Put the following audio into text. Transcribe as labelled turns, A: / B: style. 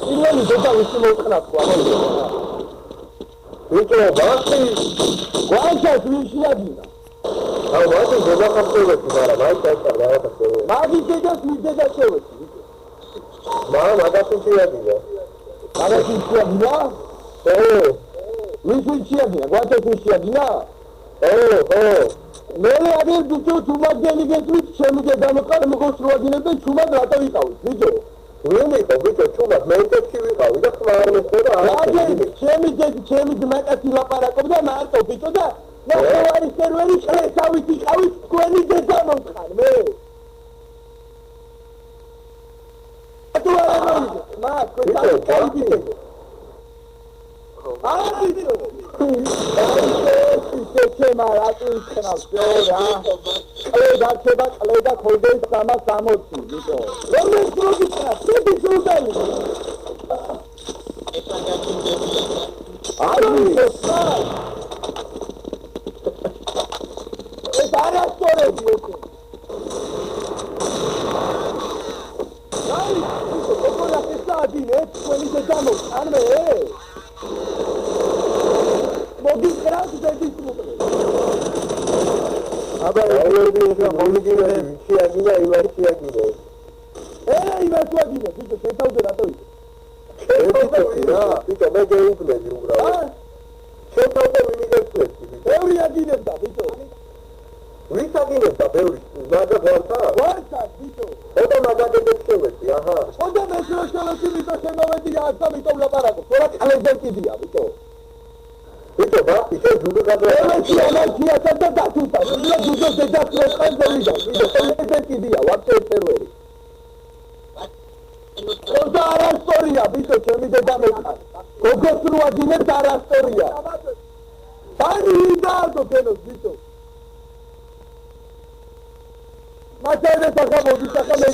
A: პირველი დედა ვისი მოვყნათ ხო ვიტო ბახი გვანჩას ვინ შეადგინა აუ მათი დედა ხასწევეთი მაგრამ აი წაიწარ რაღაცა მაგის დედას მის დედას შევეცი მაგრამ მაგაში შეადგინა მაგაში შეადგინა ვინ შეადგინა გვანჩას ვინ შეადგინა მე აგერ ბიჭო თუმაგდენი გეტყვით ჩემი დედა მოყარ მოგოსროადინებენ თუმად რატო ვიყავით ბიჭო ვინმე ბიჭო თუმად მე ტექში ვიყავი და ხმა არ მეწოდა ჩემი ძმაკაცი ლაპარაკობდა მარტო ბიჭო და ნახევარი სერვერი შევსავით იყავით თქვენი დედა მომხარ მე თუ არ ამოვიდე მაგ თქვენ ბიჭო შეჩემა რატო იქნავს რა ყლედა ხოლდეს 360 ბიჭო რომელი პროგრამია დიდი ზუდალი ეს არასწორები ოკო აი როგორ ახსნა თქვენი დედამო არ მე მოგის კრას დედის მოკლე აბა ევროპის მომიგინე შეაგინა იმართიაგინე იმართიაგინე ბიჭო შეთავდე რატო ბიჭო მე გეუბნები უბრალოდ შეთავდე ვინიგებსვეთი ბევრი აგინებდა ბიჭო ვის აგინებდა ბევრი მაგა ვართა ბიჭო ოდა მაგადებს შევეცი აჰა ოდა მე შევეცი ბიჭო შემოვედი ახლა მიტომ ლაპარაკო თორა კალენდარ კიდია ბიჭო ბიჭო ბახი შენ ჯუდო გადაეცი ანარქია და დათუთა რა ჯუდო დედასროს ყანძევიდა ბიჭო კალენდარ კიდია ვაფშე სერვერი ოდა არასტორია ბიჭო ჩემი დედა მეყარ გოგოს რო ადინებს არასტორია ბანი ინდაადო ფენოს ბიჭო მათერეს ახლა მოდის ახლა მე